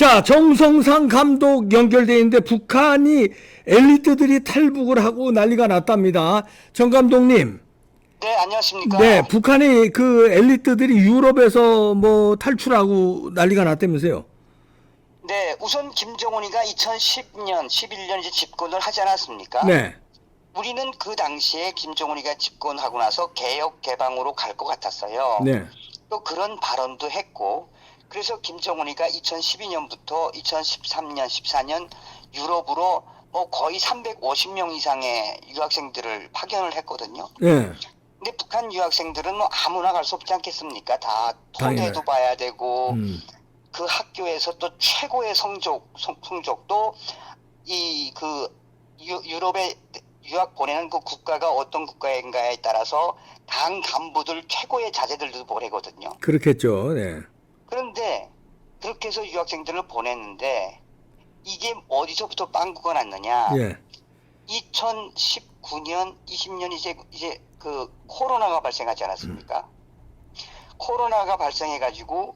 자, 정성상 감독 연결돼 있는데 북한이 엘리트들이 탈북을 하고 난리가 났답니다. 정 감독님. 네, 네, 안녕하십니까. 북한이 그 엘리트들이 유럽에서 뭐 탈출하고 난리가 났다면서요. 네, 우선 김정은이가 2010년, 11년 이제 집권을 하지 않았습니까? 네. 우리는 그 당시에 김정은이가 집권하고 나서 개혁 개방으로 갈 것 같았어요. 네. 또 그런 발언도 했고, 그래서 김정은이가 2012년부터 2013년, 14년 유럽으로 뭐 거의 350명 이상의 유학생들을 파견을 했거든요. 네. 근데 북한 유학생들은 뭐 아무나 갈 수 없지 않겠습니까? 다 당연히. 토대도 봐야 되고, 음. 그 학교에서 또 최고의 성적도 이 그 유럽에 유학 보내는 그 국가가 어떤 국가인가에 따라서 당 간부들 최고의 자제들도 보내거든요. 그렇겠죠. 네. 그런데 그렇게 해서 유학생들을 보냈는데 이게 어디서부터 빵꾸가 났느냐? 예. 2019년, 20년 이제 그 코로나가 발생하지 않았습니까? 코로나가 발생해가지고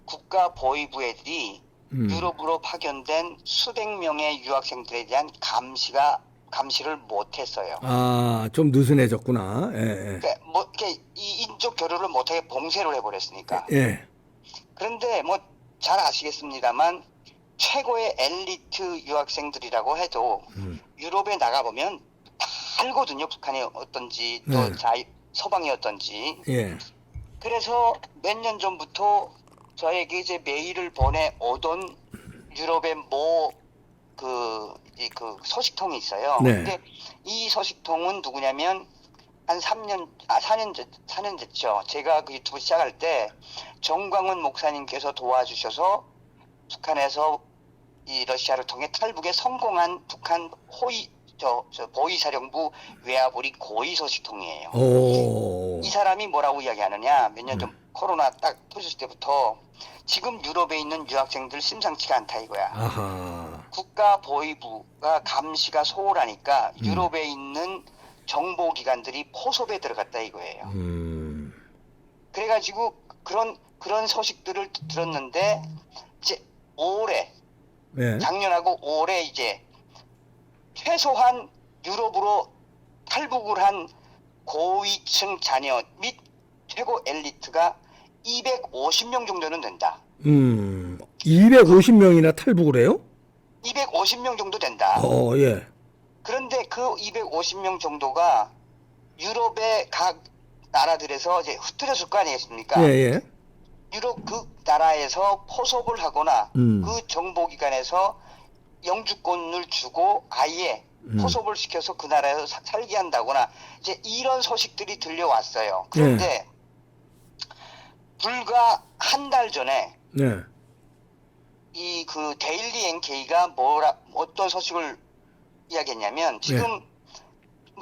국가 보위부 애들이 유럽으로 파견된 수백 명의 유학생들에 대한 감시를 못했어요. 아, 좀 느슨해졌구나. 예, 그러니까 뭐 이렇게 이 인적 교류를 못하게 봉쇄를 해버렸으니까. 예. 예. 그런데 뭐 잘 아시겠습니다만 최고의 엘리트 유학생들이라고 해도 유럽에 나가보면 다 알거든요. 북한이 어떤지 또 네. 서방이 어떤지. 예. 그래서 몇 년 전부터 저에게 이제 메일을 보내오던 유럽의 그 소식통이 있어요. 네. 근데 이 소식통은 누구냐면 한 4년 됐죠. 제가 그 유튜브 시작할 때 정광훈 목사님께서 도와주셔서 북한에서 이 러시아를 통해 탈북에 성공한 북한 보위사령부 외화부리 고위 소식통이에요. 오. 이 사람이 뭐라고 이야기하느냐? 몇 년 전 코로나 딱 터졌을 때부터 지금 유럽에 있는 유학생들 심상치가 않다 이거야. 아하. 국가 보위부가 감시가 소홀하니까 유럽에 있는 정보기관들이 포섭에 들어갔다 이거예요. 그래가지고 그런 소식들을 들었는데 이제 올해 예. 작년하고 올해 이제 최소한 유럽으로 탈북을 한 고위층 자녀 및 최고 엘리트가 250명 정도는 된다. 250명이나 탈북을 해요? 250명 정도 된다. 예. 그런데 그 250명 정도가 유럽의 각 나라들에서 이제 흩어졌을 거 아니겠습니까? 예, 예. 유럽 그 나라에서 포섭을 하거나 음. 그 정보기관에서 영주권을 주고 아예 포섭을 시켜서 그 나라에서 살게 한다거나 이제 이런 소식들이 들려왔어요. 그런데 불과 한 달 전에 네. 이 그 데일리 NK가 어떤 소식을 이야기했냐면 지금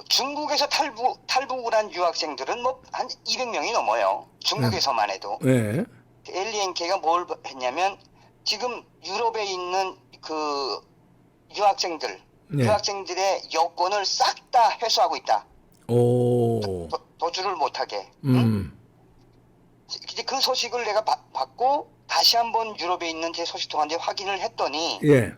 중국에서 탈북을 한 유학생들은 뭐 한 200명이 넘어요. 중국에서만 해도. 예. 데일리 NK가 뭘 했냐면 지금 유럽에 있는 그 유학생들의 여권을 싹 다 회수하고 있다. 오. 도주를 못하게. 이제 그 소식을 내가 받고 다시 한번 유럽에 있는 제 소식통한테 확인을 했더니 예.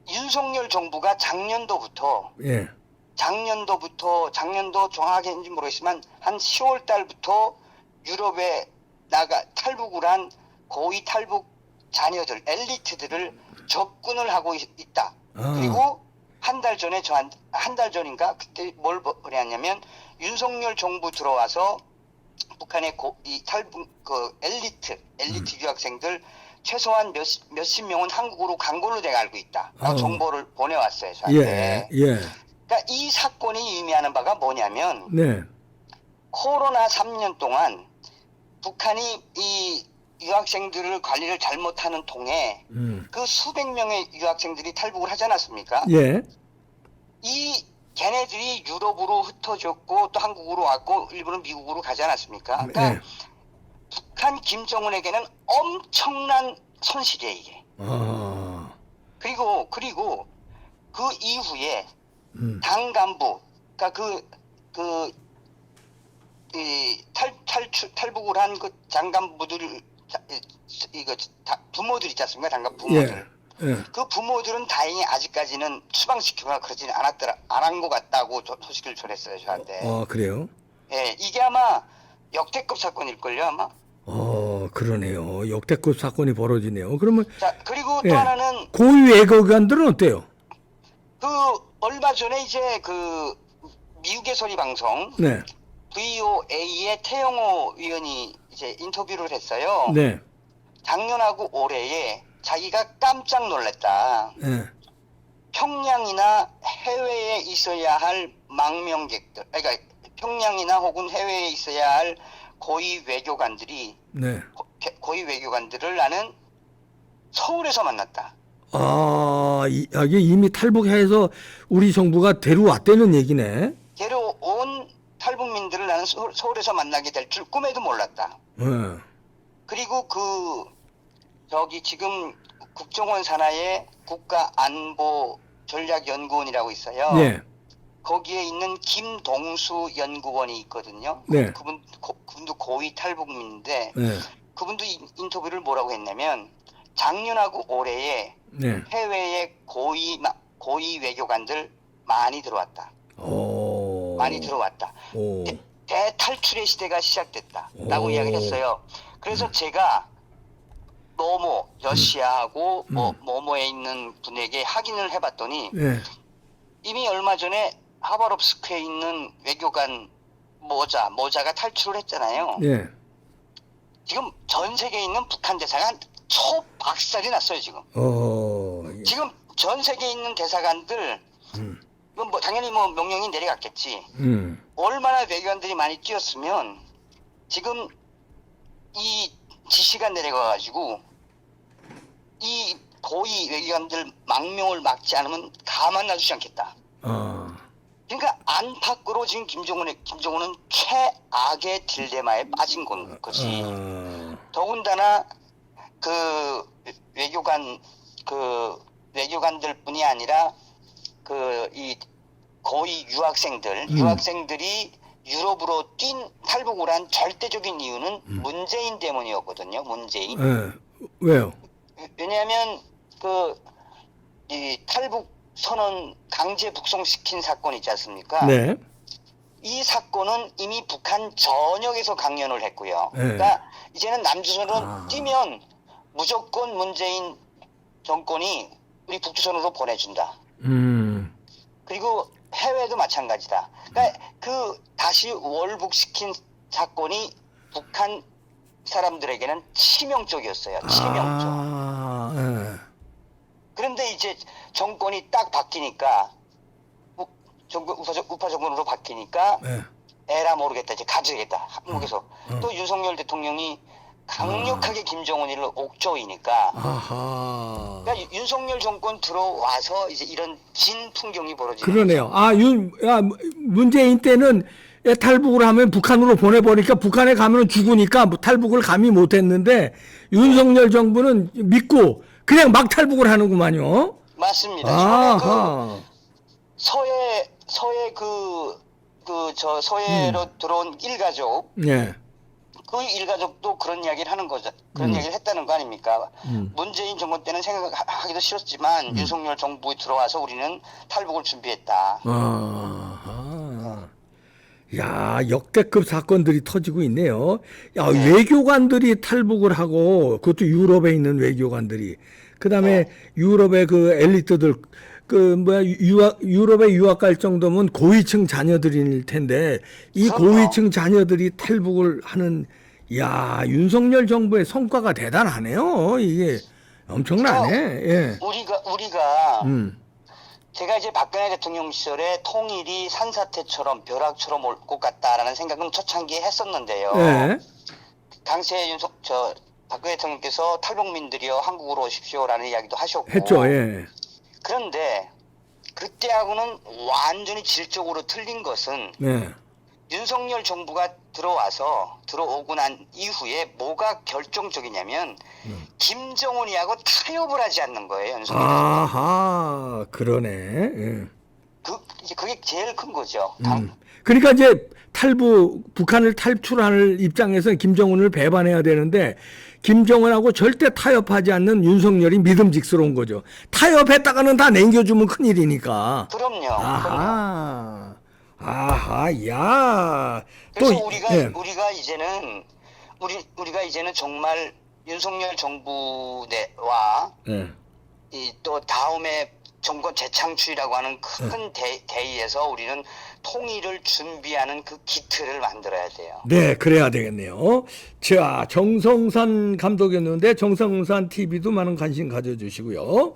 윤석열 정부가 작년도부터 예. 작년도 정확한지 모르겠지만 한 10월 달부터 유럽에 탈북을 한 고위 탈북 자녀들, 엘리트들을 접근을 하고 있다. 그리고 한 달 전인가 그때 뭘 보냈냐면 윤석열 정부 들어와서 북한의 이 탈북 엘리트 유학생들 최소한 몇십 명은 한국으로 간 걸로 내가 알고 있다. 정보를 보내왔어요 저한테. 예. 예. 그러니까 이 사건이 의미하는 바가 뭐냐면 네. 코로나 3년 동안 북한이 이 유학생들을 관리를 잘못하는 통에 그 수백 명의 유학생들이 탈북을 하지 않았습니까? 예. 이 걔네들이 유럽으로 흩어졌고 또 한국으로 왔고 일부는 미국으로 가지 않았습니까? 그러니까 네. 북한 김정은에게는 엄청난 손실이에요 이게. 그리고 그 이후에 당 간부, 그러니까 탈북을 한 그 장간부들 이거 부모들 있지 않습니까? 장관 부모들. 예. 예. 그 부모들은 다행히 아직까지는 추방시키거나 그러지는 안 한 것 같다고 소식을 전했어요 저한테. 그래요? 예, 이게 아마 역대급 사건일걸요 아마. 그러네요. 역대급 사건이 벌어지네요. 그러면 자, 그리고 예. 또 하나는 고위 외교관들은 어때요? 그 얼마 전에 이제 그 미국의 소리 방송 네. VOA의 태영호 위원이 이제 인터뷰를 했어요. 네. 작년하고 올해에 자기가 깜짝 놀랐다. 네. 평양이나 해외에 있어야 할 망명객들, 그러니까 평양이나 혹은 해외에 있어야 할 고위 외교관들이 네. 고위 외교관들을 나는 서울에서 만났다. 이게 이미 탈북해서 우리 정부가 데려왔다는 얘기네. 데려온 탈북민들을 나는 서울에서 만나게 될 줄 꿈에도 몰랐다. 네. 그리고 저기 지금 국정원 산하에 국가안보전략연구원이라고 있어요. 네. 거기에 있는 김동수 연구원이 있거든요. 네. 그분도 고위 탈북민인데 네. 그분도 인터뷰를 뭐라고 했냐면 작년하고 올해에 네. 해외에 고위 외교관들 많이 들어왔다. 많이 들어왔다. 대탈출의 시대가 시작됐다라고 이야기를 했어요. 그래서 제가 러시아하고 모모에 있는 분에게 확인을 해봤더니 네. 이미 얼마 전에 하바롭스크에 있는 외교관 모자가 탈출을 했잖아요. 네. 지금 전 세계에 있는 북한 대사관 초박살이 났어요 지금. 지금 전 세계에 있는 대사관들 이건 당연히 명령이 내려갔겠지. 얼마나 외교관들이 많이 뛰었으면 지금 이 지시가 내려가가지고 이 고위 외교관들 망명을 막지 않으면 가만 놔두지 않겠다. 그러니까 안팎으로 지금 김정은은 최악의 딜레마에 빠진 거지. 더군다나 그 외교관들뿐이 아니라 이 고위 유학생들이 유럽으로 탈북을 한 절대적인 이유는 문재인 때문이었거든요. 문재인. 네. 왜요? 왜냐하면 이 탈북 선언 강제 북송시킨 사건 있지 않습니까? 네. 이 사건은 이미 북한 전역에서 강연을 했고요. 네. 그러니까 이제는 남조선으로 뛰면 무조건 문재인 정권이 우리 북조선으로 보내준다. 그리고 해외도 마찬가지다. 그러니까 다시 월북시킨 사건이 북한 사람들에게는 치명적이었어요. 치명적. 네. 그런데 이제 정권이 딱 바뀌니까 우파 정권으로 바뀌니까 네. 에라 모르겠다 이제 가져야겠다 한국에서 또 윤석열 대통령이 강력하게 김정은이를 옥조이니까 그러니까 윤석열 정권 들어와서 이제 이런 진 풍경이 벌어지는 그러네요. 문재인 때는 탈북을 하면 북한으로 보내버리니까 북한에 가면 죽으니까 탈북을 감히 못했는데 윤석열 정부는 믿고 그냥 막 탈북을 하는구만요. 맞습니다. 서해 서해로 들어온 일가족. 네. 그 일가족도 그런 이야기를 하는 거죠. 그런 이야기를 했다는 거 아닙니까? 문재인 정권 때는 생각하기도 싫었지만 윤석열 정부에 들어와서 우리는 탈북을 준비했다. 야, 역대급 사건들이 터지고 있네요. 야, 네. 외교관들이 탈북을 하고 그것도 유럽에 있는 외교관들이 그다음에 유럽의 그 엘리트들 유럽에 유학 갈 정도면 고위층 자녀들일 텐데 이 고위층 자녀들이 탈북을 하는 윤석열 정부의 성과가 대단하네요. 이게 엄청나네. 예. 우리가 제가 이제 박근혜 대통령 시절에 통일이 산사태처럼 벼락처럼 올 것 같다라는 생각은 초창기에 했었는데요. 예. 당시에 박근혜 대통령께서 탈북민들이여 한국으로 오십시오라는 이야기도 하셨고 했죠. 예. 그런데 그때하고는 완전히 질적으로 틀린 것은 네. 윤석열 정부가 들어오고 난 이후에 뭐가 결정적이냐면 김정은이하고 타협을 하지 않는 거예요. 윤석열 아하, 그러네. 예. 그게 제일 큰 거죠. 그러니까 이제 북한을 탈출할 입장에서 김정은을 배반해야 되는데 김정은하고 절대 타협하지 않는 윤석열이 믿음직스러운 거죠. 타협했다가는 다 남겨주면 큰일이니까. 그럼요. 아하. 아하, 야. 그래서 또, 예. 우리가 이제는 정말 윤석열 정부와 예. 이 또 다음에 정권 재창출이라고 하는 큰 대의에서 우리는 통일을 준비하는 그 기틀을 만들어야 돼요. 네, 그래야 되겠네요. 자, 정성산 감독이었는데 정성산 TV도 많은 관심 가져주시고요.